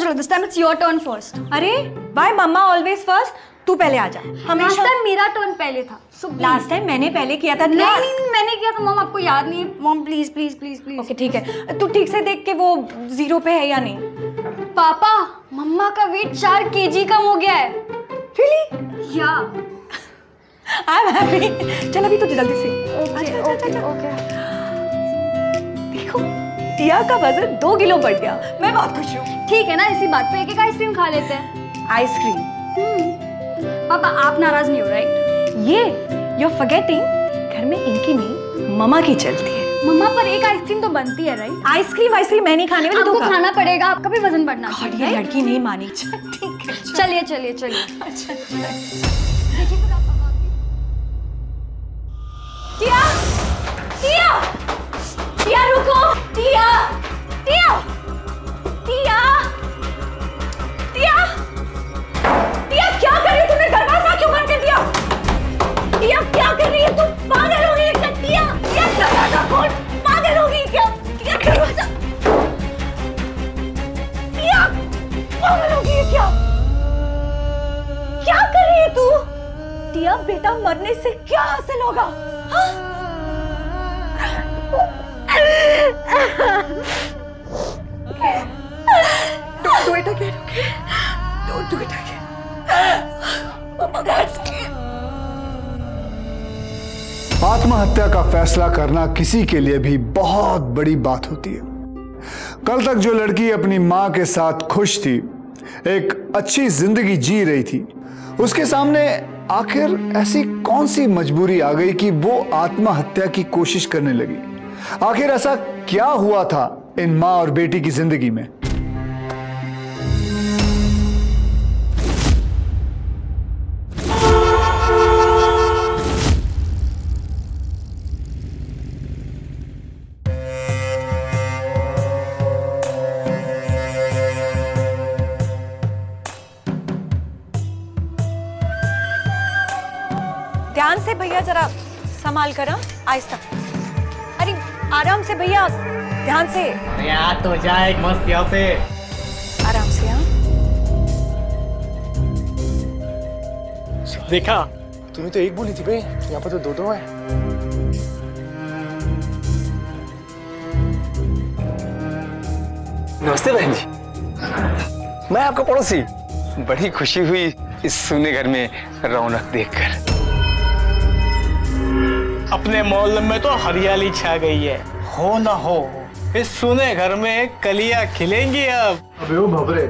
चलो this time it's your turn first. अरे bye मम्मा always first, तू पहले आ जा। लास्ट टाइम मेरा टर्न पहले था। सो लास्ट टाइम मैंने पहले किया था। नहीं मैंने किया था मॉम, आपको याद नहीं है? Mom please please please please. Okay ठीक है, तू ठीक से देख के वो 0 पे है या नहीं। पापा मम्मा का वेट 4 kg कम हो गया है। रियली? या आई एम हैप्पी। चल अभी तो जल्दी से। Okay okay. देखो टिया का वजन 2 किलो बढ़ गया, मैं बहुत खुश हूँ। ठीक है ना, इसी बात पे एक आइसक्रीम खा लेते हैं। आइसक्रीम? पापा आप नाराज नहीं हो राइट? ये यू आर फॉरगेटिंग, घर में इनकी नहीं मम्मा की चलती है। मम्मा पर एक आइसक्रीम तो बनती है राइट? आइसक्रीम मैं नहीं खाने वाली, आपको खाना पड़ेगा, आपका भी वजन बढ़ना चाहिए। ये लड़की नहीं मानी। ठीक है चलिए चलिए चलिए। अच्छा टिया टिया टिया रुको। टिया टिया टिया टिया टिया क्या कर रही है? तुमने दरवाजा क्यों बंद कर दिया? टिया क्या कर रही है तुम? पागल हो गई है क्या? टिया टिया दरवाजा खोल, पागल हो गई क्या? टिया दरवाजा, टिया पागल हो गई है क्या? क्या कर रही है तू? टिया बेटा मरने से क्या हासिल होगा? Don't do it again, okay? Don't do it again. Mama, that's it. आत्महत्या का फैसला करना किसी के लिए भी बहुत बड़ी बात होती है। कल तक जो लड़की अपनी मां के साथ खुश थी, एक अच्छी जिंदगी जी रही थी, उसके सामने आखिर ऐसी कौन सी मजबूरी आ गई कि वो आत्महत्या की कोशिश करने लगी? आखिर ऐसा क्या हुआ था इन मां और बेटी की जिंदगी में? ध्यान से भैया, जरा संभाल कर। आहिस्ता, अरे आराम से भैया, ध्यान से। यार तो जाए एक मस्त यहाँ पे। आराम से। हाँ देखा, तूने तो एक बोली थी भाई, यहाँ पर तो 2-2 है। नमस्ते बहन जी, मैं आपका पड़ोसी। बड़ी खुशी हुई इस सूने घर में रौनक देखकर। अपने मोहल्ले में तो हरियाली छा गई है। हो ना हो, इस सूने घर में कलियां खिलेंगी अब। अबे ओ भवरे,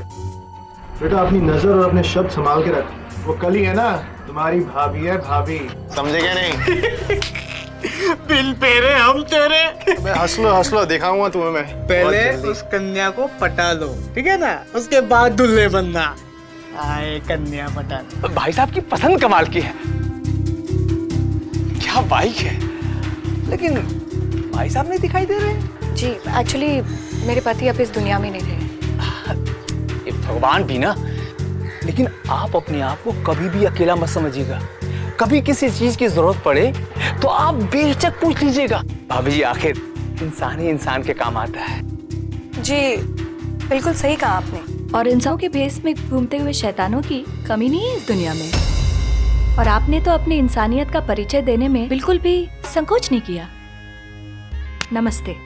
बेटा अपनी नजर और अपने शब्द संभाल के रख। वो कली है ना, तुम्हारी भाभी है, भाभी। समझे क्या नहीं? बिन पेरे हम तेरे। मैं हंस लो दिखाऊंगा तुम्हें मैं। पहले उस कन्या को पटा लो, ठीक है ना? उसके बाद दूल्हे बनना। आए कन्या पटा। भाई साहब की पसंद कमाल की है। क्या बाइक है, लेकिन भाई साहब नहीं दिखाई दे रहे। जी, एक्चुअली मेरे पति अब इस दुनिया में नहीं रहे। भगवान भी ना, लेकिन आप अपने आप को कभी भी अकेला मत समझिएगा। कभी किसी चीज की जरूरत पड़े तो आप बेहिचक पूछ लीजिएगा। भाभी जी, आखिर इंसान ही इंसान के काम आता है। जी बिल्कुल सही कहा आपने। और इंसानों के भेष में घूमते हुए शैतानों की कमी नहीं है इस दुनिया में। और आपने तो अपनी इंसानियत का परिचय देने में बिल्कुल भी संकोच नहीं किया। नमस्ते।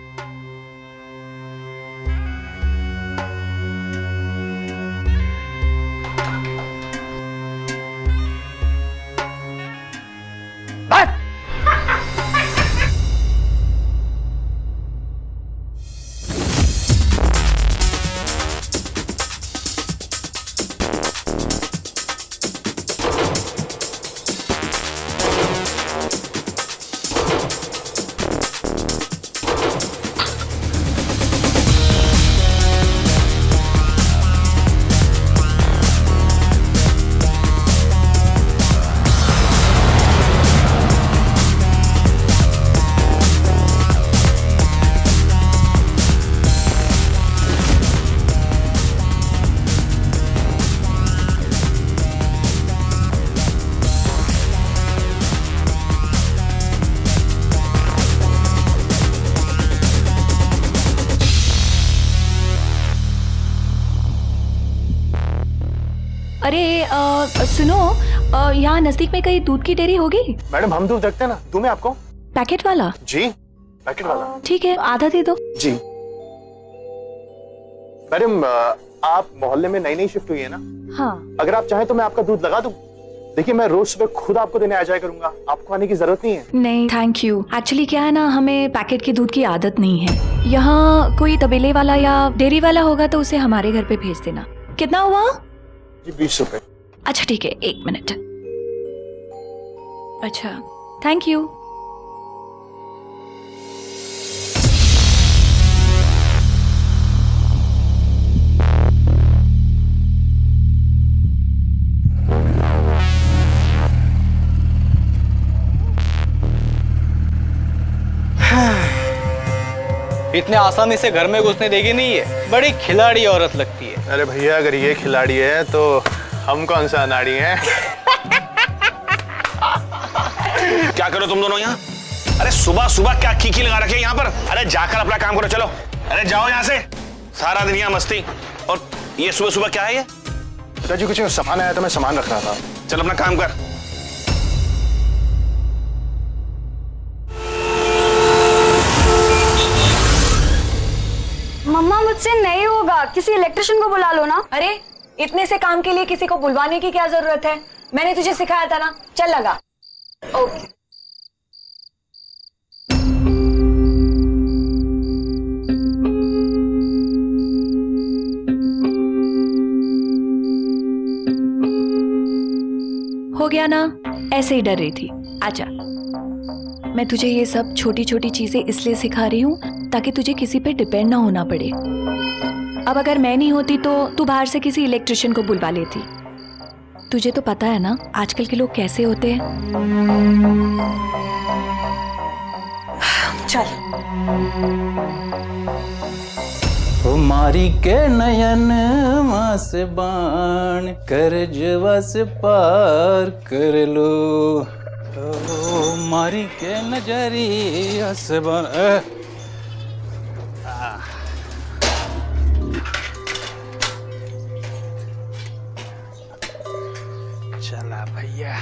अरे सुनो, यहाँ नजदीक में कहीं दूध की डेयरी होगी? मैडम हम दूध रखते हैं ना, दूं मैं आपको? पैकेट वाला? जी पैकेट वाला। ठीक है, आधा दे दो। जी मैडम, आप मोहल्ले में नई नई शिफ्ट हुई है ना? हाँ। अगर आप चाहें तो मैं आपका दूध लगा दूं। देखिए मैं रोज सुबह खुद आपको देने आ जाया करूंगा, आपको आने की जरूरत नहीं है। नहीं थैंक यू। एक्चुअली क्या है ना, हमें पैकेट के दूध की आदत नहीं है। यहाँ कोई तबेले वाला या डेयरी वाला होगा तो उसे हमारे घर पे भेज देना। कितना हुआ? जी 20 रुपए। अच्छा ठीक है, 1 मिनट। अच्छा थैंक यू। इतने आसानी से घर में घुसने देगी नहीं है, बड़ी खिलाड़ी औरत लगती है। अरे भैया अगर ये खिलाड़ी है तो हम कौन सा अनाड़ी हैं? क्या करो तुम दोनों यहाँ? अरे सुबह सुबह क्या कीकी लगा रखे यहाँ पर? अरे जाकर अपना काम करो, चलो। अरे जाओ यहाँ से, सारा दिन यहाँ मस्ती। और ये सुबह सुबह क्या है ये? पिताजी कुछ सामान आया था, मैं सामान रख रहा था। चल अपना काम कर। मम्मा मुझसे नहीं होगा, किसी इलेक्ट्रिशियन को बुला लो ना। अरे इतने से काम के लिए किसी को बुलवाने की क्या जरूरत है? मैंने तुझे सिखाया था ना, चल लगा। ओके। हो गया ना, ऐसे ही डर रही थी। आजा, मैं तुझे ये सब छोटी छोटी चीजें इसलिए सिखा रही हूँ ताकि तुझे किसी पे डिपेंड ना होना पड़े। अब अगर मैं नहीं होती तो तू बाहर से किसी इलेक्ट्रिशियन को बुलवा लेती। तुझे तो पता है ना आजकल के लोग कैसे होते हैं। चल। मारी के नयन मास बाण कर जवा से पार कर लो। मारी के नजरिया से बाण। चला भैया।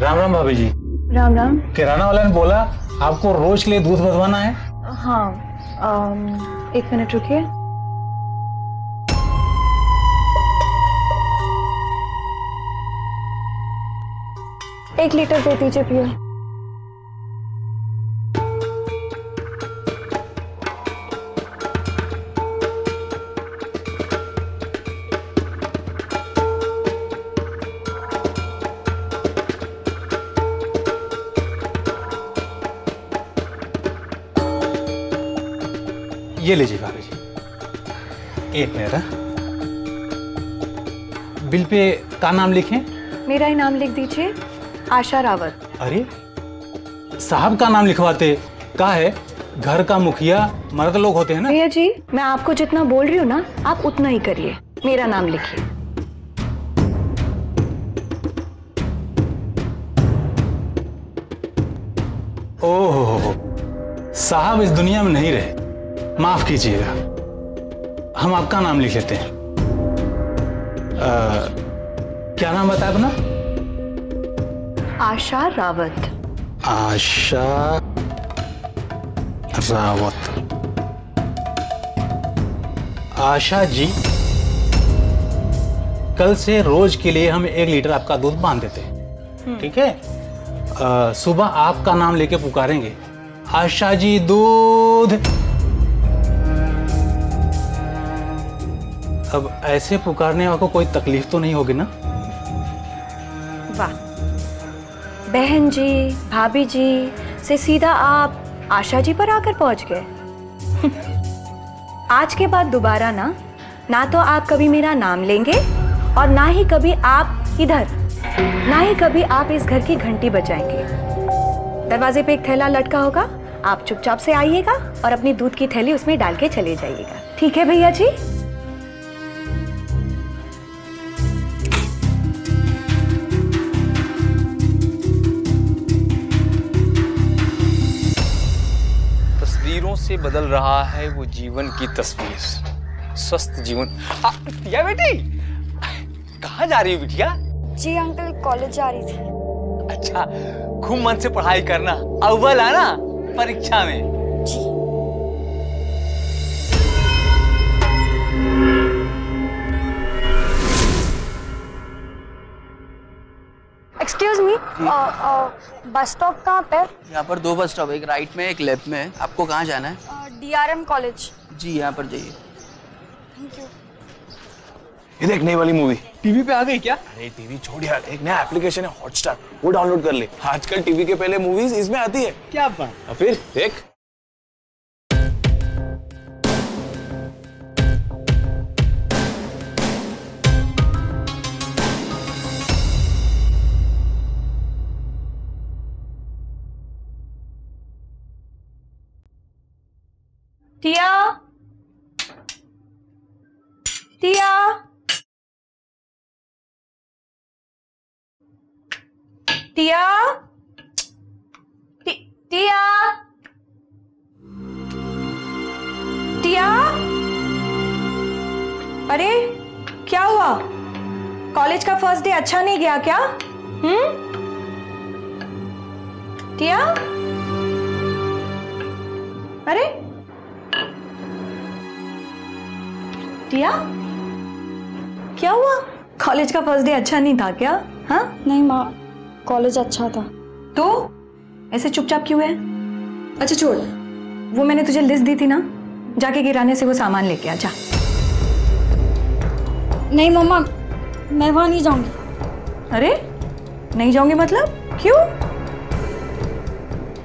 राम राम भाभी जी। राम राम। किराना वाले ने बोला आपको रोज के लिए दूध बनवाना है। हाँ, 1 मिनट रुकिए। एक लीटर दे दीजिए भैया। ये लीजिए भाभी जी। 1 मिनट। बिल पे का नाम लिखें? मेरा ही नाम लिख दीजिए, आशा रावत। अरे साहब का नाम लिखवाते का है? घर का मुखिया मर्द लोग होते हैं ना। भैया जी, मैं आपको जितना बोल रही हूँ ना, आप उतना ही करिए। मेरा नाम लिखिए। ओहो, साहब इस दुनिया में नहीं रहे, माफ कीजिएगा। हम आपका नाम लिख लेते हैं। क्या नाम बताया अपना? आशा रावत। आशा रावत। आशा जी, कल से रोज के लिए हम 1 लीटर आपका दूध बांध देते हैं, ठीक है? सुबह आपका नाम लेके पुकारेंगे, आशा जी दूध। अब ऐसे पुकारने वालों को कोई तकलीफ तो नहीं होगी ना? वाह, बहन जी, भाभी जी से सीधा आप आशा जी पर आकर पहुंच गए। आज के बाद दोबारा ना तो आप कभी मेरा नाम लेंगे और ना ही कभी आप इधर, ना ही कभी आप इस घर की घंटी बजाएंगे। दरवाजे पे एक थैला लटका होगा, आप चुपचाप से आइएगा और अपनी दूध की थैली उसमें डाल के चले जाइएगा। ठीक है भैया जी? क्षणों से बदल रहा है वो जीवन की तस्वीर। स्वस्थ जीवन। बिटिया बेटी, कहाँ जा रही हो बिटिया? जी अंकल, कॉलेज जा रही थी। अच्छा, खूब मन से पढ़ाई करना, अव्वल आना परीक्षा में। जी। एक्सक्यूज मी, बस स्टॉप कहाँ पे? यहाँ पर 2 बस स्टॉप, एक राइट में एक लेफ्ट में है। आपको कहाँ जाना है? DRM college. जी यहाँ पर जाइए। Thank you. ये देख नई वाली मूवी टीवी पे आ गई क्या? अरे टीवी छोड़ यार, एक नया एप्लीकेशन है हॉटस्टार, वो डाउनलोड कर ले। आजकल टीवी के पहले मूवीज इसमें आती है। क्या बात। फिर देख। टिया, टिया, टिया, टिया, टिया। अरे क्या हुआ? कॉलेज का फर्स्ट डे अच्छा नहीं गया क्या? टिया, अरे टिया, क्या हुआ? कॉलेज का फर्स्ट डे अच्छा नहीं था क्या? हाँ? नहीं माँ, कॉलेज अच्छा था। तो ऐसे चुपचाप क्यों है? अच्छा छोड़, वो मैंने तुझे लिस्ट दी थी ना, जाके किराने से वो सामान लेके आ जा। नहीं मम्मा, मैं वहां नहीं जाऊंगी। अरे नहीं जाऊंगी मतलब? क्यों?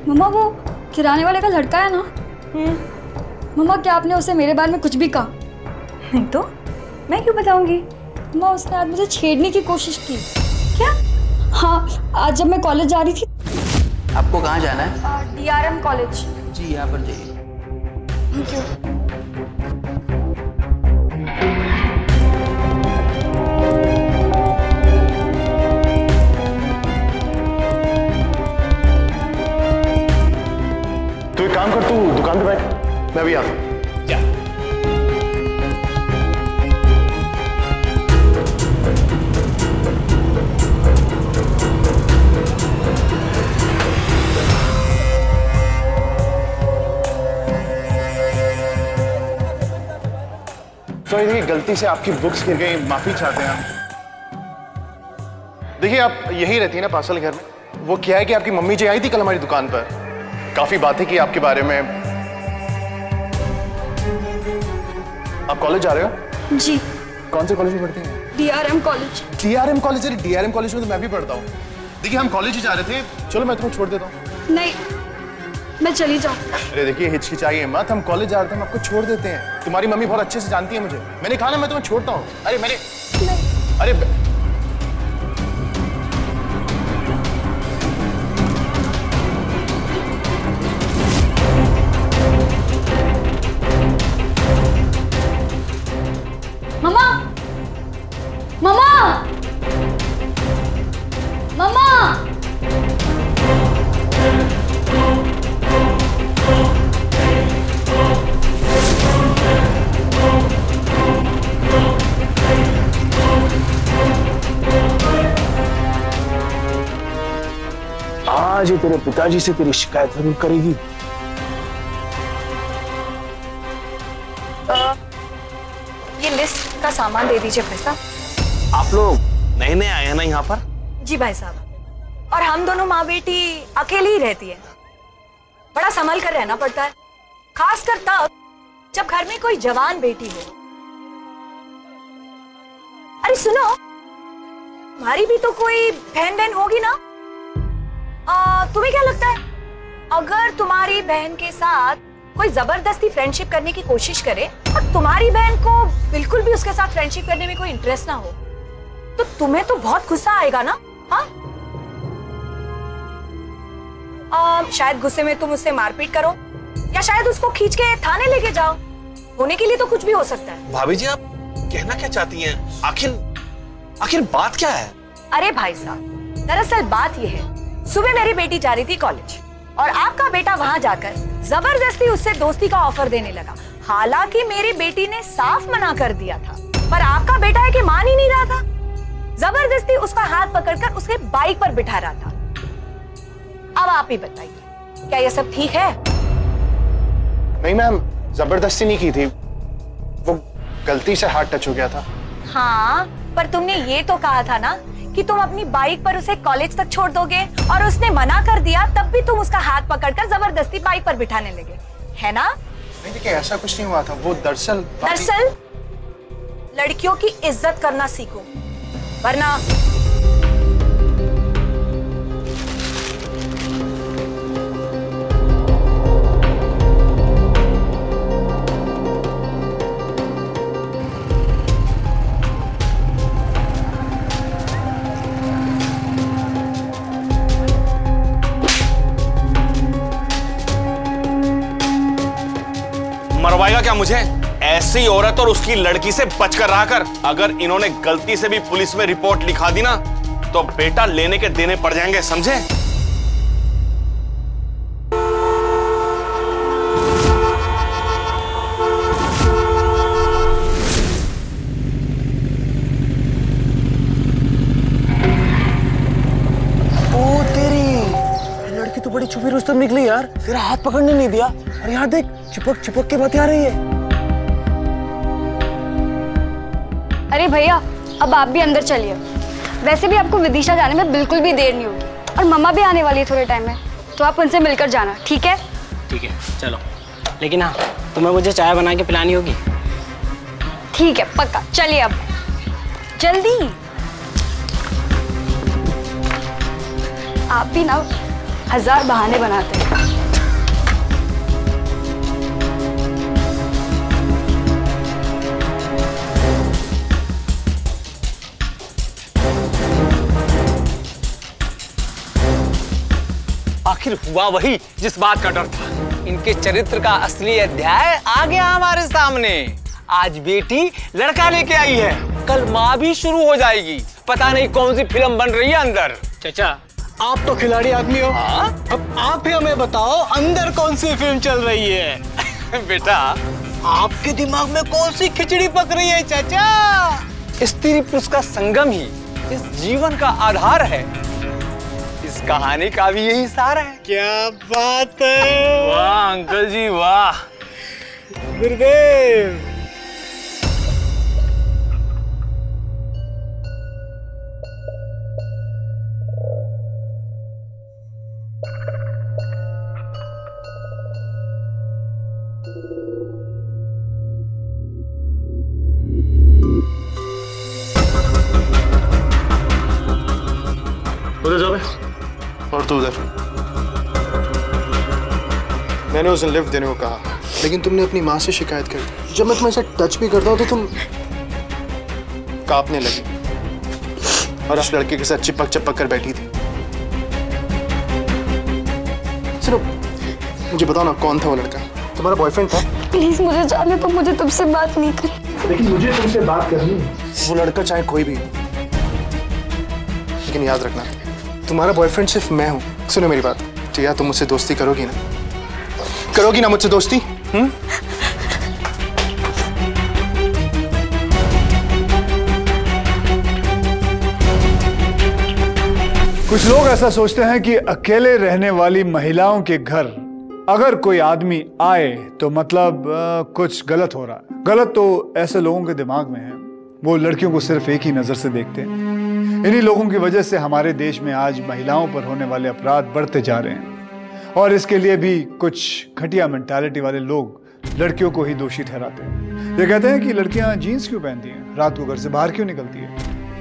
मम्मा वो किराने वाले का लड़का है ना, मम्मा क्या आपने उसे मेरे बारे में कुछ भी कहा? नहीं तो मैं क्यों बताऊंगी? मम्मा उसने आज मुझे छेड़ने की कोशिश की। क्या? हाँ, आज जब मैं कॉलेज जा रही थी। आपको कहाँ जाना है? DRM college. जी यहाँ पर जाइए। Thank you. तो एक काम कर, तू दुकान पे बैठ, मैं भी आता हूँ। सॉरी, देखिए गलती से आपकी बुक्स गिर गई, माफी चाहते हैं हम। देखिए आप यही रहती है ना पार्सल घर में। वो क्या है कि आपकी मम्मी जी आई थी कल हमारी दुकान पर, काफी बातें की आपके बारे में। आप कॉलेज जा रहे हो? जी। कौन से कॉलेज में पढ़ती हैं? DRM college. DRM college? अरे DRM कॉलेज में तो मैं भी पढ़ता हूँ। देखिए हम कॉलेज ही जा रहे थे, चलो मैं तुम्हें छोड़ देता हूँ। नहीं, मैं चली जाऊँ। अरे देखिए हिचकिचाइए मत, हम कॉलेज जा रहे थे, हम आपको छोड़ देते हैं। तुम्हारी मम्मी बहुत अच्छे से जानती है मुझे, मैंने कहा ना मैं तुम्हें छोड़ता हूँ। अरे मैंने अरे मम्मा, मम्मा, मम्मा। आज तेरे पिताजी से तेरी शिकायत जरूर करेगी। ये लिस्ट का सामान दे दीजिए भाई साहब। आप लोग नए नए आए हैं ना यहाँ पर? जी भाई साहब, और हम दोनों माँ बेटी अकेली ही रहती है। बड़ा संभल कर रहना पड़ता है, खासकर तब जब घर में कोई जवान बेटी हो। अरे सुनो, तुम्हारी भी तो कोई बहन बहन होगी ना? तुम्हें क्या लगता है, अगर तुम्हारी बहन के साथ कोई जबरदस्ती फ्रेंडशिप करने की कोशिश करे और तुम्हारी बहन को बिल्कुल भी उसके साथ फ्रेंडशिप करने में कोई इंटरेस्ट ना हो, तो तुम्हें तो बहुत गुस्सा आएगा ना? हाँ? शायद गुस्से में तुम उससे मारपीट करो, या शायद उसको खींच के थाने लेके जाओ। होने के लिए तो कुछ भी हो सकता है। भाभी जी आप कहना क्या चाहती हैं? आखिर बात क्या है? अरे भाई साहब, दरअसल बात यह है, सुबह मेरी बेटी जा रही थी कॉलेज और आपका बेटा वहां जाकर जबरदस्ती उससे दोस्ती का ऑफर देने लगा। हालांकि मेरी बेटी ने साफ मना कर दिया था, पर आपका बेटा है कि मान ही नहीं रहा था। जबरदस्ती उसका हाथ पकड़कर उसके बाइक पर बिठा रहा था। अब आप ही बताइए, क्या यह सब ठीक है? नहीं मैम, जबरदस्ती नहीं की थी, वो गलती से हाथ टच हो गया था। हाँ, पर तुमने ये तो कहा था ना कि तुम अपनी बाइक पर उसे कॉलेज तक छोड़ दोगे, और उसने मना कर दिया तब भी तुम उसका हाथ पकड़कर जबरदस्ती बाइक पर बिठाने लगे, है ना? नहीं देखिए, ऐसा कुछ नहीं हुआ था। वो दरअसल लड़कियों की इज्जत करना सीखो, वरना मरवाएगा क्या मुझे? ऐसी औरत और उसकी लड़की से बचकर रहा कर। अगर इन्होंने गलती से भी पुलिस में रिपोर्ट लिखा दी ना, तो बेटा लेने के देने पड़ जाएंगे, समझे? ओ तेरी लड़की तो बड़ी छुपी रुस्तम निकली यार, तेरा हाथ पकड़ने नहीं दिया, और यहाँ देख चिपक चिपक के बतिया रही है। अरे भैया, अब आप भी अंदर चलिए। वैसे भी आपको विदिशा जाने में बिल्कुल भी देर नहीं होगी, और मम्मा भी आने वाली है थोड़े टाइम में, तो आप उनसे मिलकर जाना, ठीक है? ठीक है, चलो। लेकिन हाँ, तुम्हें मुझे चाय बना के पिलानी होगी। ठीक है, पक्का। चलिए अब जल्दी। आप भी ना 1000 बहाने बनाते हैं। आखिर हुआ वही जिस बात का डर था। इनके चरित्र का असली अध्याय आ गया हमारे सामने। आज बेटी लड़का लेके आई है, कल माँ भी शुरू हो जाएगी। पता नहीं कौन सी फिल्म बन रही है अंदर। चाचा, आप तो खिलाड़ी आदमी हो। अब आप ही हमें बताओ, अंदर कौन सी फिल्म चल रही है? बेटा, आपके दिमाग में कौन सी खिचड़ी पक रही है चाचा? स्त्री पुरुष का संगम ही इस जीवन का आधार है। इस कहानी का भी यही सार है। क्या बात है! वाह अंकल जी, वाह। गुरुदेव, उधर जाओ और तू उधर। मैंने उस दिन लिफ्ट देने को कहा, लेकिन तुमने अपनी माँ से शिकायत कर दी। जब मैं तुम्हें ऐसे टच भी करता हूँ तो तुम कांपने लगी और उस लड़के के साथ चिपक चिपक कर बैठी थी। सुनो, मुझे बताओ ना, कौन था वो लड़का? तुम्हारा बॉयफ्रेंड था? प्लीज मुझे जाने दो, मुझे तुमसे बात नहीं करनी। लेकिन मुझे तुमसे बात करनी। वो लड़का चाहे कोई भी, लेकिन याद रखना, तुम्हारा बॉयफ्रेंड सिर्फ मैं हूँ। सुनो मेरी बात, टिया, तुम मुझसे दोस्ती करोगी ना? करोगी ना मुझसे दोस्ती? कुछ लोग ऐसा सोचते हैं कि अकेले रहने वाली महिलाओं के घर अगर कोई आदमी आए तो मतलब कुछ गलत हो रहा है। गलत तो ऐसे लोगों के दिमाग में है, वो लड़कियों को सिर्फ एक ही नजर से देखते हैं। इन्हीं लोगों की वजह से हमारे देश में आज महिलाओं पर होने वाले अपराध बढ़ते जा रहे हैं, और इसके लिए भी कुछ घटिया मेंटालिटी वाले लोग लड़कियों को ही दोषी ठहराते हैं। ये कहते हैं कि लड़कियां जीन्स क्यों पहनती हैं, रात को घर से बाहर क्यों निकलती है,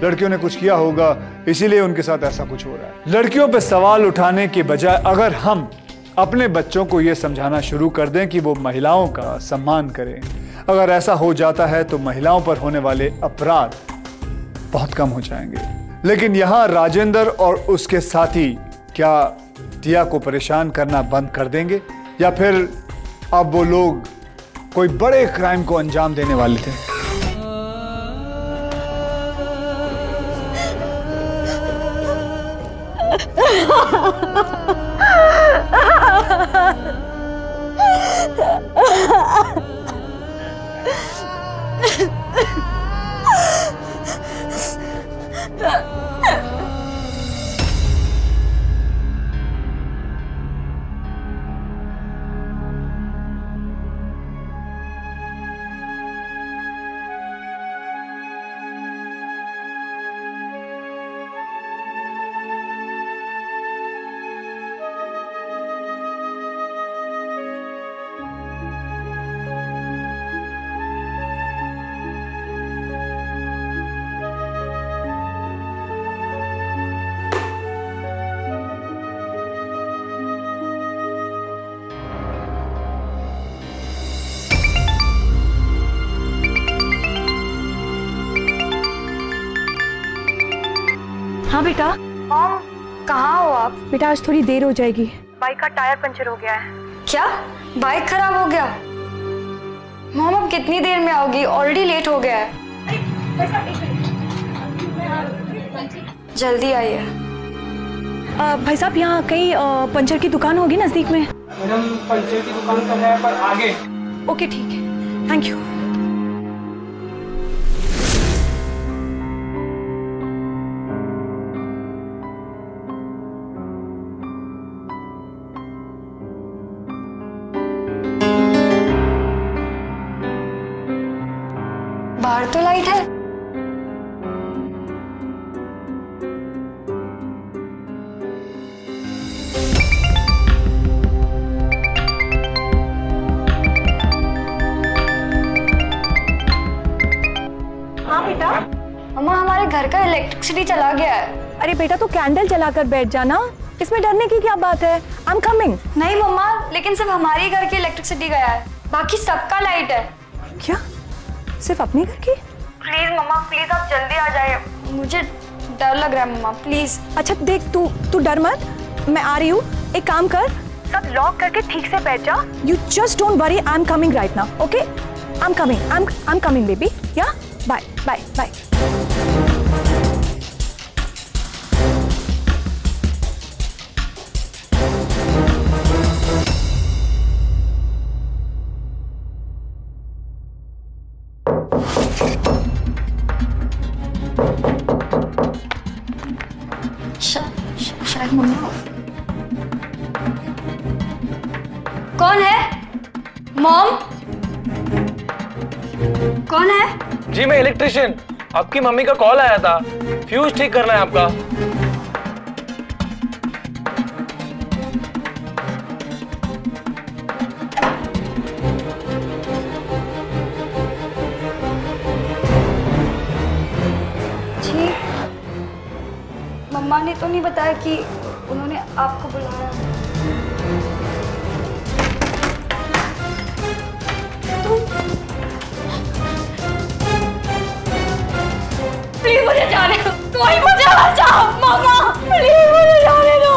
लड़कियों ने कुछ किया होगा इसीलिए उनके साथ ऐसा कुछ हो रहा है। लड़कियों पर सवाल उठाने के बजाय अगर हम अपने बच्चों को यह समझाना शुरू कर दें कि वो महिलाओं का सम्मान करें, अगर ऐसा हो जाता है तो महिलाओं पर होने वाले अपराध बहुत कम हो जाएंगे। लेकिन यहाँ राजेंद्र और उसके साथी क्या टिया को परेशान करना बंद कर देंगे, या फिर अब वो लोग कोई बड़े क्राइम को अंजाम देने वाले थे? हाँ बेटा। मॉम कहाँ हो आप? बेटा आज थोड़ी देर हो जाएगी, बाइक का टायर पंचर हो गया है। क्या बाइक खराब हो गया? मॉम अब कितनी देर में आओगी? ऑलरेडी लेट हो गया है। जल्दी आइए। भाई साहब यहाँ कहीं पंचर की दुकान होगी नजदीक में? मैडम पंचर की दुकान तो है पर आगे। ओके ठीक है, थैंक यू। बाहर तो लाइट है। हाँ बेटा। मम्मा हमारे घर का इलेक्ट्रिसिटी चला गया है। अरे बेटा तो कैंडल जलाकर बैठ जाना, इसमें डरने की क्या बात है? I am coming. नहीं मम्मा, लेकिन सिर्फ हमारे घर की इलेक्ट्रिसिटी गया है, बाकी सबका लाइट है। क्या सिर्फ अपने घर की? प्लीज मम्मा, प्लीज आप जल्दी आ जाइए, मुझे डर लग रहा है मम्मा, प्लीज। अच्छा देख, तू डर मत, मैं आ रही हूँ। एक काम कर, सब लॉक करके ठीक से बैठ जा। You just don't worry, I am coming right now, okay? I am coming baby, या बाय बाय बाय। शायद मम्मा। कौन है? मॉम? कौन है? जी मैं इलेक्ट्रिशियन, आपकी मम्मी का कॉल आया था, फ्यूज ठीक करना है आपका। जी मम्मा ने तो नहीं बताया कि उन्होंने आपको बुलाया। प्लीज मुझे जाने दो, कोई मुझे बचाओ मम्मा, प्लीज मुझे जाने दो।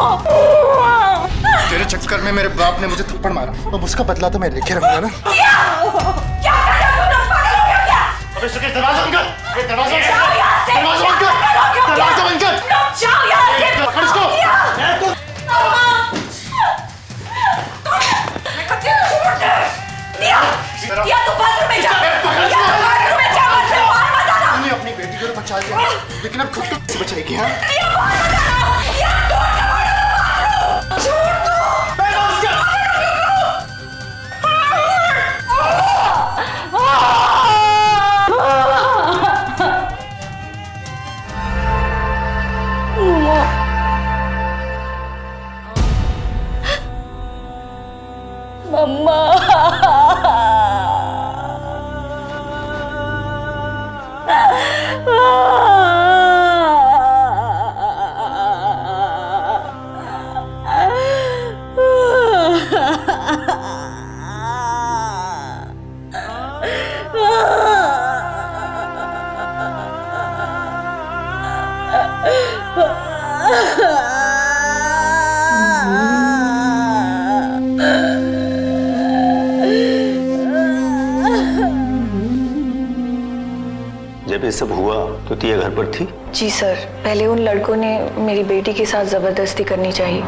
तेरे चक्कर में मेरे बाप ने मुझे थप्पड़ मारा, अब उसका बदला तो मैं लेके रहूंगा ना। क्या कर रहे हो तुम? पागल हो गया क्या? अबे सुकेश दरवाजा बंद कर, ये दरवाजा बंद जाओ यहाँ से। कर, दरवाजा बंद कर, दरवाजा बंद कर। जाओ यहाँ से। पकड़ इसको। मम्मा, मैं कहती हूँ छोड़ दे। दिया तू बाथरूम में जा, बाथरूम में जा, मुझसे बाहर मत आना। तूने अपनी बेटी को बचा लिया, लेकिन अब खुद को कैसे बचाएगी? हाँ दिया बाहर मत आना, यहाँ छोड़ दो, छोड़ दो। मम्मा जब ये सब हुआ तो तिया घर पर थी? जी सर, पहले उन लड़कों ने मेरी बेटी के साथ जबरदस्ती करनी चाहिए।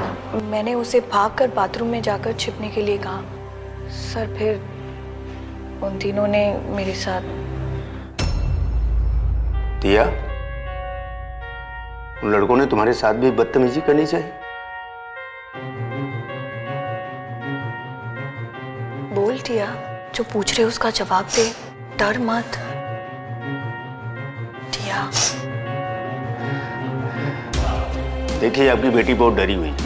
मैंने उसे भागकर बाथरूम में जाकर छिपने के लिए कहा सर, फिर उन तीनों ने मेरे साथ। तिया, उन लड़कों ने तुम्हारे साथ भी बदतमीजी करनी चाहिए। बोल टिया, जो पूछ रहे उसका जवाब दे, डर मत। टिया देखिए, आपकी बेटी बहुत डरी हुई है,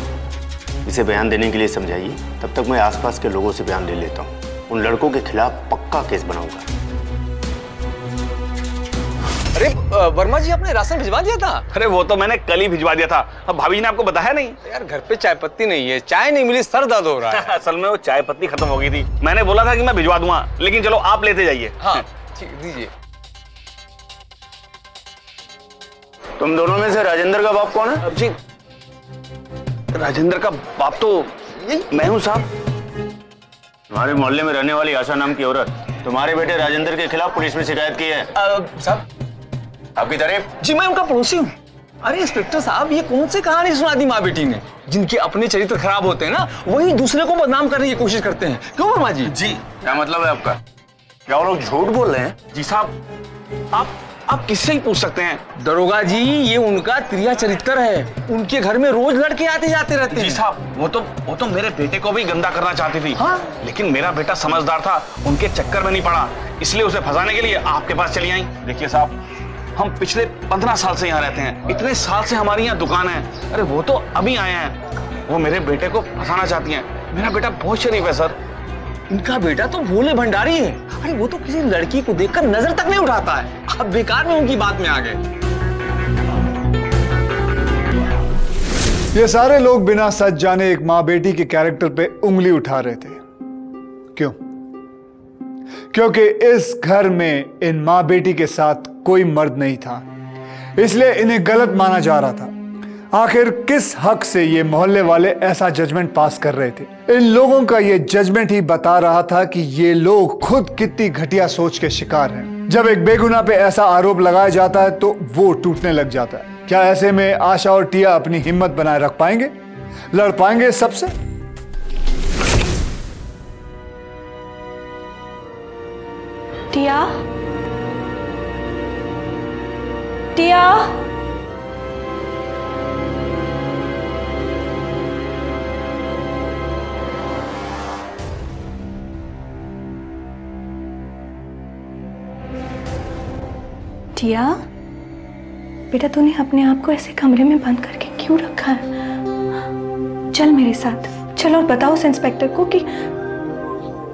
इसे बयान देने के लिए समझाइए। तब तक मैं आसपास के लोगों से बयान ले लेता हूँ। उन लड़कों के खिलाफ पक्का केस बनाऊंगा। अरे वर्मा जी, आपने राशन भिजवा दिया था? अरे वो तो मैंने कल ही भिजवा दिया था, अब भाभी जी ने आपको बताया नहीं? यार घर पे चाय पत्ती नहीं है, चाय नहीं मिली, सर दर्द हो रहा है। असल में वो चाय पत्ती खत्म हो गई थी, मैंने बोला था कि मैं भिजवा दूंगा, लेकिन चलो आप लेते जाइए। हाँ ठीक, दीजिए। तुम दोनों में से राजेंद्र का बाप कौन है? जी, राजेंद्र का बाप तो मैं हूँ साहब। तुम्हारे मोहल्ले में रहने वाली आशा नाम की औरत तुम्हारे बेटे राजेंद्र के खिलाफ पुलिस में शिकायत की है। साहब आपकी तारीफ? जी मैं उनका पड़ोसी हूँ। अरे इंस्पेक्टर साहब, ये कौन सी कहानी सुना दी माँ बेटी ने? जिनके अपने चरित्र खराब होते हैं ना, वही दूसरे को बदनाम करने की कोशिश करते हैं। क्यों वर्मा जी? जी क्या मतलब है आपका? क्या वो लोग झूठ बोल रहे हैं? जी साहब, आप किससे ही पूछ सकते हैं। दरोगा जी, ये उनका त्रिया चरित्र है। उनके घर में रोज लड़के आते जाते रहते हैं। जी साहब, वो तो मेरे बेटे को भी गंदा करना चाहती थी। हाँ? लेकिन मेरा बेटा समझदार था, उनके चक्कर में नहीं पड़ा, इसलिए उसे फंसाने के लिए आपके पास चली आई। देखिए साहब, हम पिछले 15 साल से यहाँ रहते हैं, इतने साल से हमारी यहाँ दुकान है। अरे वो तो अभी आए हैं, वो मेरे बेटे को फंसाना चाहती हैं। मेरा बेटा बहुत शरीफ है सर। इनका बेटा तो भोले भंडारी है। अरे वो तो किसी लड़की को देखकर नजर तक नहीं उठाता है। आप बेकार में उनकी बात में आ गए। ये सारे लोग बिना सच जाने एक मां बेटी के कैरेक्टर पे उंगली उठा रहे थे। क्यों? क्योंकि इस घर में इन मां बेटी के साथ कोई मर्द नहीं था, इसलिए इन्हें गलत माना जा रहा था। आखिर किस हक से ये मोहल्ले वाले ऐसा जजमेंट पास कर रहे थे? इन लोगों का ये जजमेंट ही बता रहा था कि ये लोग खुद कितनी घटिया सोच के शिकार हैं। जब एक बेगुनाह पे ऐसा आरोप लगाया जाता है तो वो टूटने लग जाता है। क्या ऐसे में आशा और टिया अपनी हिम्मत बनाए रख पाएंगे? लड़ पाएंगे सबसे? टिया, टिया, टिया, बेटा तूने अपने आप को ऐसे कमरे में बंद करके क्यों रखा है? चल मेरे साथ, चल और बताओ उस इंस्पेक्टर को कि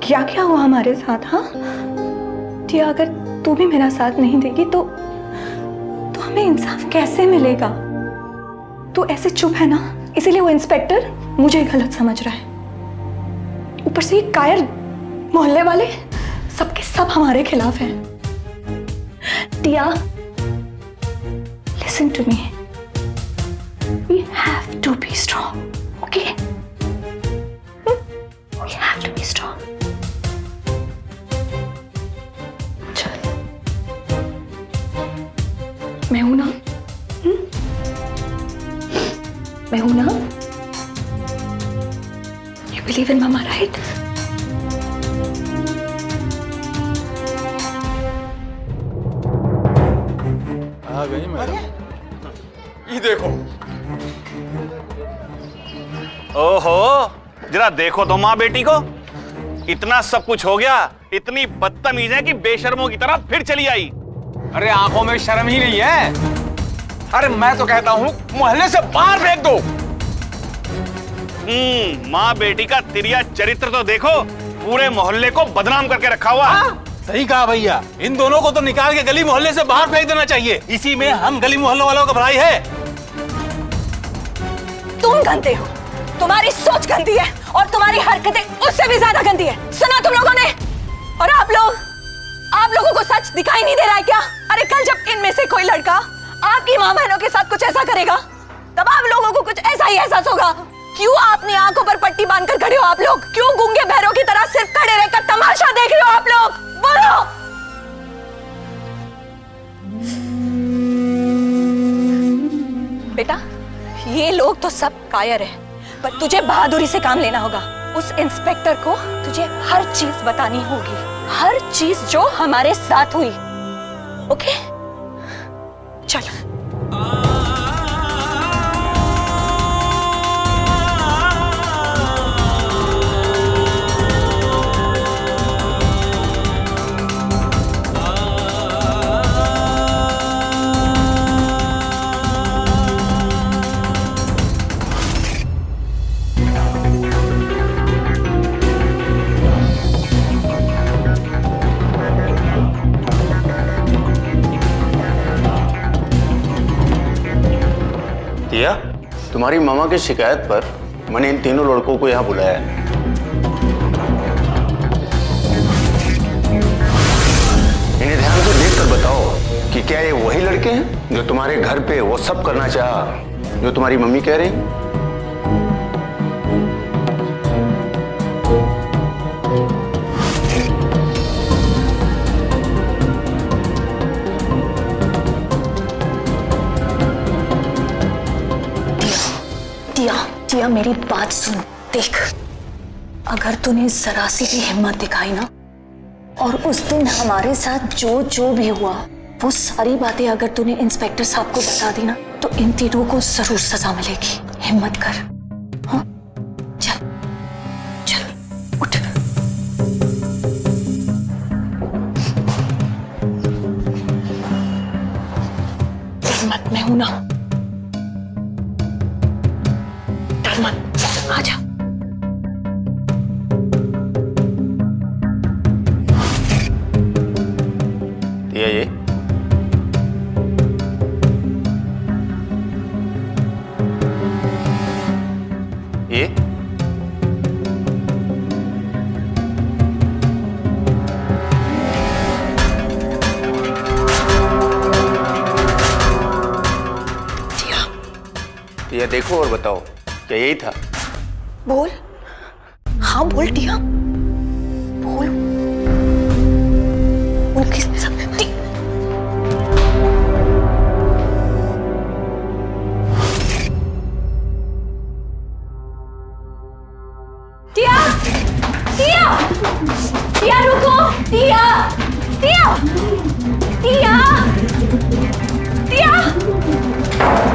क्या क्या हुआ हमारे साथ। हाँ टिया, अगर तू भी मेरा साथ नहीं देगी तो हमें इंसाफ कैसे मिलेगा? तू ऐसे चुप है ना, इसीलिए वो इंस्पेक्टर मुझे गलत समझ रहा है। ऊपर से ये कायर मोहल्ले वाले सबके सब हमारे खिलाफ हैं। टिया, listen to me. We have to be strong, okay? We have to be strong. चल, मैं हूं ना? मैं हूं ना? You believe in Mama, right? आ गई मैं। ये देखो। ओहो, जरा देखो तो माँ बेटी को। इतना सब कुछ हो गया, इतनी बदतमीज है कि बेशर्मों की तरह फिर चली आई। अरे आंखों में शर्म ही नहीं है। अरे मैं तो कहता हूँ मोहल्ले से बाहर फेंक दो। माँ बेटी का तिरिया चरित्र तो देखो, पूरे मोहल्ले को बदनाम करके रखा हुआ। सही कहा भैया, इन दोनों को तो निकाल के गली मोहल्ले से बाहर फेंक देना चाहिए। इसी में हम गली मोहल्ले वालों का भलाई है। तुम गंदे हो, तुम्हारी सोच गंदी है और तुम्हारी हरकतें उससे भी ज्यादा गंदी है। सुना तुम लोगों ने? और आप लोगों को सच दिखाई नहीं दे रहा है क्या? अरे कल जब इनमें से कोई लड़का आपकी माँ बहनों के साथ कुछ ऐसा करेगा, तब आप लोगों को कुछ ऐसा ही एहसास होगा। क्यों अपनी आंखों पर पट्टी बांधकर खड़े हो आप लोग? क्यों गूंगे बहरों की तरह सिर्फ खड़े रहकर तमाशा देख रहे हो आप लोग? बोलो। बेटा, ये लोग तो सब कायर हैं, पर तुझे बहादुरी से काम लेना होगा। उस इंस्पेक्टर को तुझे हर चीज बतानी होगी, हर चीज जो हमारे साथ हुई। ओके? चल। तुम्हारी मामा की शिकायत पर मैंने इन तीनों लड़कों को यहाँ बुलाया है। इन्हें ध्यान से देखकर बताओ कि क्या ये वही लड़के हैं जो तुम्हारे घर पे वो सब करना चाहा जो तुम्हारी मम्मी कह रही? टिया मेरी बात सुन। देख, अगर तूने जरा सी भी हिम्मत दिखाई ना, और उस दिन हमारे साथ जो जो भी हुआ वो सारी बातें अगर तूने इंस्पेक्टर साहब को बता दी ना, तो इन तीनों को जरूर सजा मिलेगी। हिम्मत कर। हाँ, चल चल उठ। हिम्मत में हूं ना, डर मत, आजा। ये टिया देखो और बताओ, क्या यही था? बोल। हाँ बोल टिया, बोल। उनकी शक्ति। टिया, टिया, टिया रुको, टिया, टिया, टिया, टिया,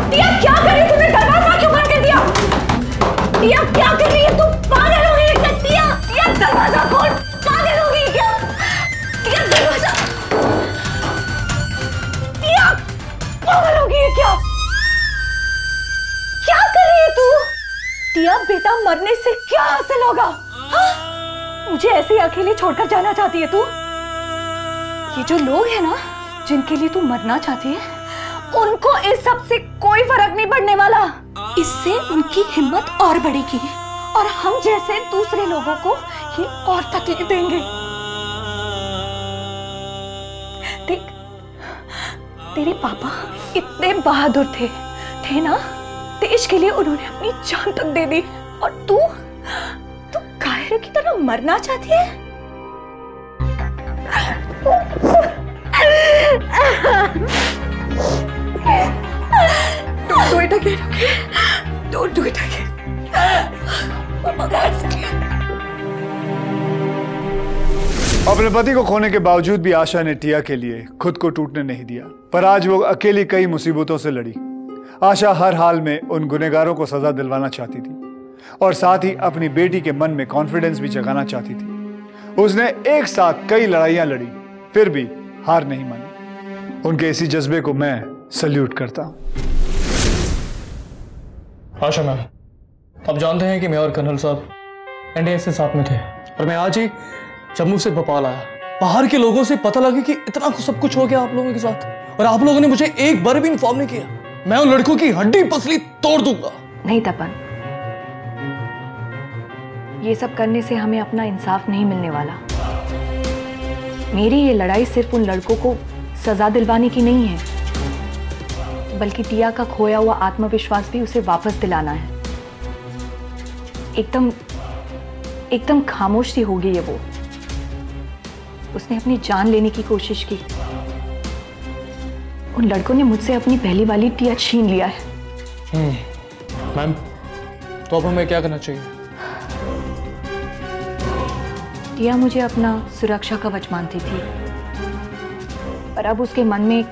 टिया क्या कर रही है? तुमने दरवाजा क्यों बंद कर दिया? टिया क्या कर रही है? तुम पागल हो गई है क्या? टिया, टिया दरवाजा खोल, पागल हो गई क्या? टिया दरवाजा, टिया पागल हो गई है क्या? क्या कर रही है तू? टिया बेटा, मरने से क्या हासिल होगा? हाँ? मुझे ऐसे ही अकेले छोड़कर जाना चाहती है तू? ये जो लोग हैं ना जिनके लिए तू मरना चाहती है, उनको इस सब से कोई फर्क नहीं पड़ने वाला। इससे उनकी हिम्मत और बढ़ेगी और हम जैसे दूसरे लोगों को ये और तकलीफ देंगे। देख, तेरे पापा इतने बहादुर थे ना, देश के लिए उन्होंने अपनी जान तक दे दी, और तू कायर की तरह मरना चाहती है? Don't do it again, okay? Don't do it again. Mama, that's clear. अपने पति को खोने के बावजूद भी आशा ने टिया के लिए खुद को टूटने नहीं दिया, पर आज वो अकेली कई मुसीबतों से लड़ी। आशा हर हाल में उन गुनहगारों को सजा दिलवाना चाहती थी और साथ ही अपनी बेटी के मन में कॉन्फिडेंस भी जगाना चाहती थी। उसने एक साथ कई लड़ाइयां लड़ी, फिर भी हार नहीं मानी। उनके इसी जज्बे को मैं सल्यूट करता हूं। आशा मैम, आप जानते हैं कि मैं और कर्नल साहब एनडीए से साथ में थे, और मैं आज ही जम्मू से भोपाल आया। बाहर के लोगों से पता लगा कि इतना सब कुछ हो गया आप लोगों के साथ, और आप लोगों ने मुझे एक बार भी इन्फॉर्म नहीं किया। मैं उन लड़कों की हड्डी पसली तोड़ दूंगा। नहीं तपन, ये सब करने से हमें अपना इंसाफ नहीं मिलने वाला। मेरी ये लड़ाई सिर्फ उन लड़कों को सजा दिलवाने की नहीं है, बल्कि टिया का खोया हुआ आत्मविश्वास भी उसे वापस दिलाना है। एकदम खामोश सी हो गई है वो। उसने अपनी जान लेने की कोशिश की। उन लड़कों ने मुझसे अपनी पहली वाली टिया छीन लिया है। मैम, तो अब हमें क्या करना चाहिए? टिया मुझे अपना सुरक्षा कवच मानती थी, पर अब उसके मन में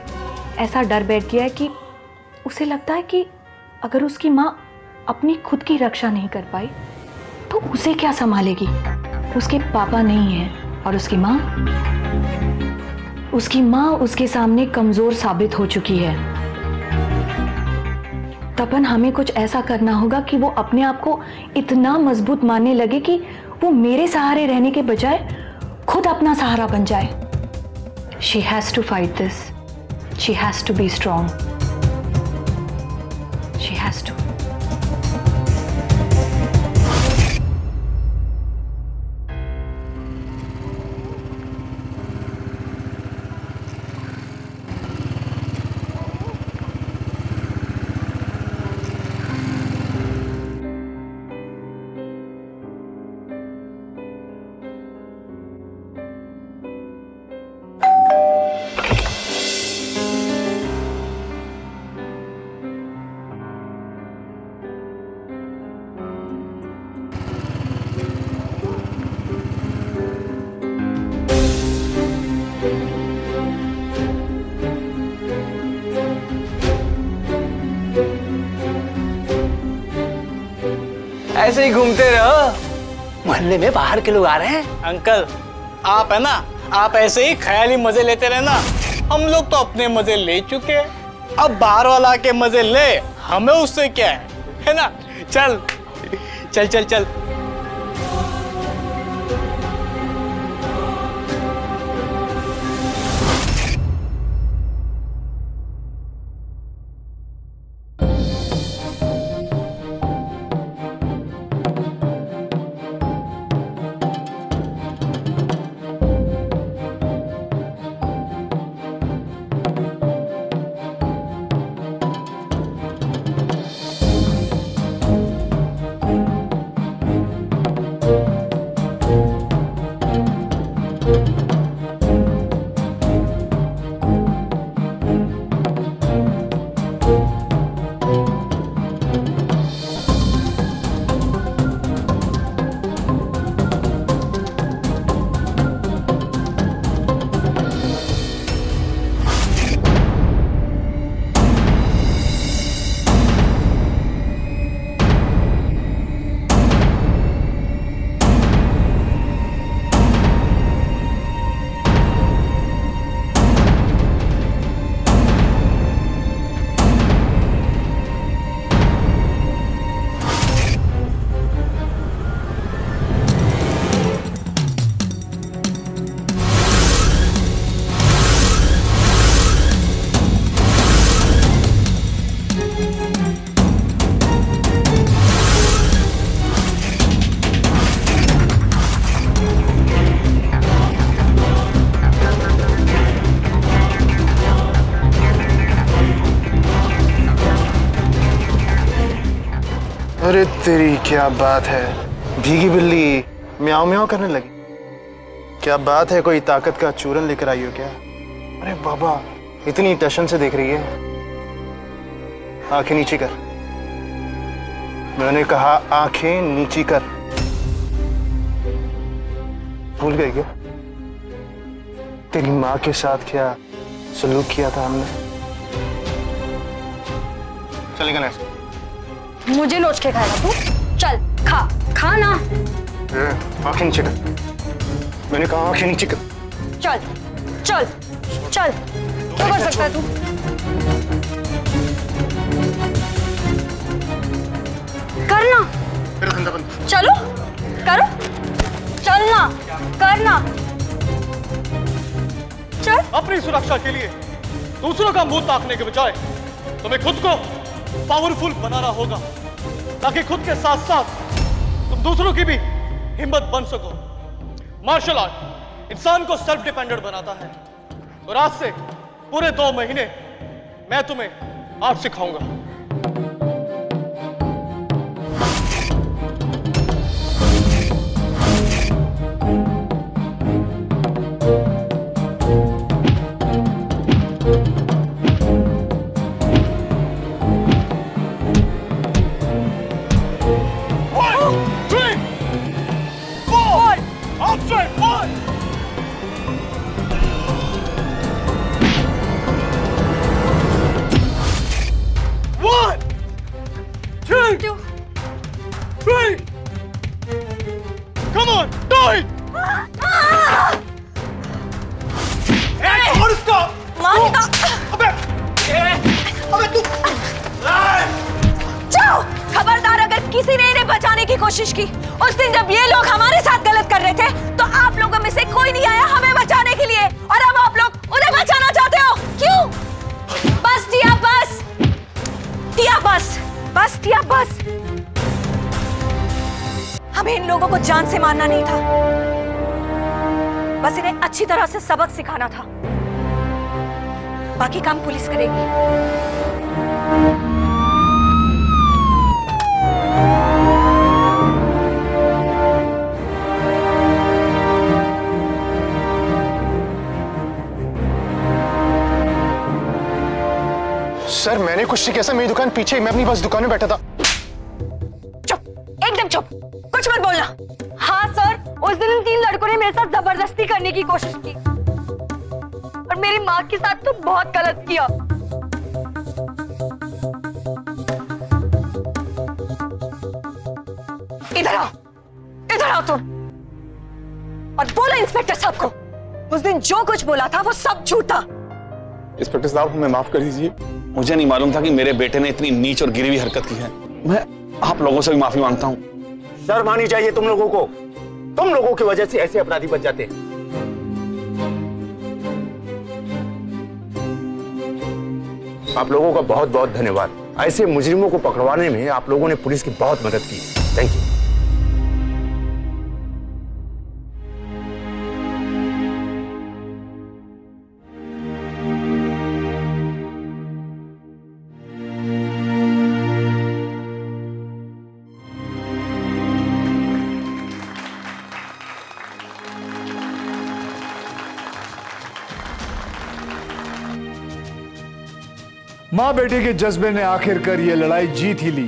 ऐसा डर बैठ गया है कि उसे लगता है कि अगर उसकी माँ अपनी खुद की रक्षा नहीं कर पाई तो उसे क्या संभालेगी। उसके पापा नहीं हैं और उसकी माँ उसके सामने कमजोर साबित हो चुकी है। तपन, हमें कुछ ऐसा करना होगा कि वो अपने आप को इतना मजबूत मानने लगे कि वो मेरे सहारे रहने के बजाय खुद अपना सहारा बन जाए। She has to fight this. She has to be strong. She has to. ऐसे ही घूमते रहो। मोहल्ले में बाहर के लोग आ रहे हैं। अंकल आप है ना, आप ऐसे ही ख्याली मजे लेते रहना। हम लोग तो अपने मजे ले चुके हैं, अब बाहर वाला के मजे ले, हमें उससे क्या है ना? चल चल चल चल। अरे तेरी क्या बात है, भीगी बिल्ली म्याऊं म्याऊं करने लगी। क्या बात है, कोई ताकत का चूरन लेकर आई हो क्या? अरे बाबा इतनी टशन से देख रही है, आंखें नीची कर। मैंने कहा आंखें नीची कर। भूल गई क्या तेरी माँ के साथ क्या सलूक किया था हमने? चल निकल ऐसे। मुझे नोच के खाएगा तू? चल खा, खा ना। आंखें नीचे कर, मैंने कहा आंखें नीचे कर। चल चल चल, क्या कर सकता है तू? करना। चलो करो, चलना करना। चल। अपनी सुरक्षा के लिए दूसरों का मुंह ताकने के बजाय तुम्हें खुद को पावरफुल बनाना होगा, ताकि खुद के साथ साथ तुम दूसरों की भी हिम्मत बन सको। मार्शल आर्ट इंसान को सेल्फ डिपेंडेंट बनाता है, और आज से पूरे 2 महीने मैं तुम्हें आर्ट सिखाऊंगा। खबरदार, अगर किसी ने इन्हें बचाने की कोशिश की, उस दिन जब ये लोग हमारे साथ गलत कर रहे थे, तो आप लोगों में से कोई नहीं आया हमें बचाने के लिए, और अब आप लोग उन्हें बचाना चाहते हो। क्यों? बस टिया, बस टिया, बस बस टिया, बस। हमें इन लोगों को जान से मारना नहीं था, बस इन्हें अच्छी तरह से सबक सिखाना था। बाकी काम पुलिस करेगी। सर मैंने कुछ नहीं किया सर, मेरी दुकान पीछे, मैं अपनी बस दुकान में बैठा था। चुप, एकदम चुप, कुछ मत बोलना। हाँ सर, उस दिन इन 3 लड़कों ने मेरे साथ जबरदस्ती करने की कोशिश की, और मेरी माँ के साथ तो बहुत गलत किया। इधर आओ तुम और बोलो इंस्पेक्टर साहब को, उस दिन जो कुछ बोला था वो सब झूठ था। इंस्पेक्टर साहब हमें माफ कर दीजिए। मुझे नहीं मालूम था कि मेरे बेटे ने इतनी नीच और गिरी हुई हरकत की है। मैं आप लोगों से भी माफी मांगता हूँ। शर्म आनी चाहिए तुम लोगों को। तुम लोगों की वजह से ऐसे अपराधी बच जाते हैं। आप लोगों का बहुत बहुत धन्यवाद। ऐसे मुजरिमों को पकड़वाने में आप लोगों ने पुलिस की बहुत मदद की। Thank you. मां बेटे के जज्बे ने आखिरकार ये लड़ाई जीत ही ली।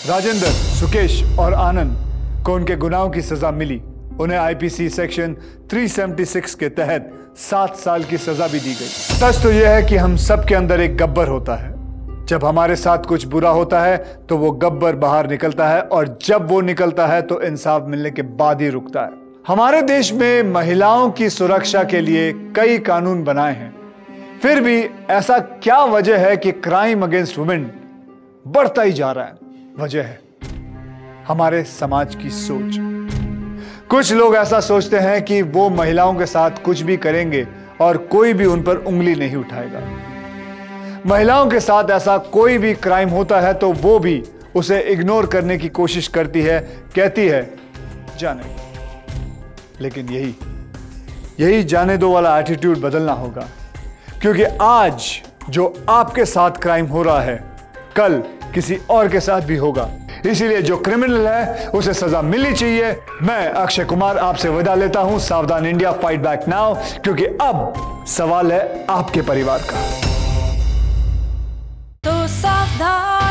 राजेंद्र, सुकेश और आनंद को उनके गुनाहों की सजा मिली। उन्हें आईपीसी सेक्शन 376 के तहत 7 साल की सजा भी दी गई। सच तो यह है कि हम सब के अंदर एक गब्बर होता है। जब हमारे साथ कुछ बुरा होता है तो वो गब्बर बाहर निकलता है, और जब वो निकलता है तो इंसाफ मिलने के बाद ही रुकता है। हमारे देश में महिलाओं की सुरक्षा के लिए कई कानून बनाए हैं, फिर भी ऐसा क्या वजह है कि क्राइम अगेंस्ट वुमेन बढ़ता ही जा रहा है? वजह है हमारे समाज की सोच। कुछ लोग ऐसा सोचते हैं कि वो महिलाओं के साथ कुछ भी करेंगे और कोई भी उन पर उंगली नहीं उठाएगा। महिलाओं के साथ ऐसा कोई भी क्राइम होता है तो वो भी उसे इग्नोर करने की कोशिश करती है, कहती है जाने दो। लेकिन यही जाने दो वाला एटीट्यूड बदलना होगा, क्योंकि आज जो आपके साथ क्राइम हो रहा है कल किसी और के साथ भी होगा। इसीलिए जो क्रिमिनल है उसे सजा मिलनी चाहिए। मैं अक्षय कुमार आपसे विदा लेता हूं। सावधान इंडिया, फाइट बैक नाउ, क्योंकि अब सवाल है आपके परिवार का। तो सावधान।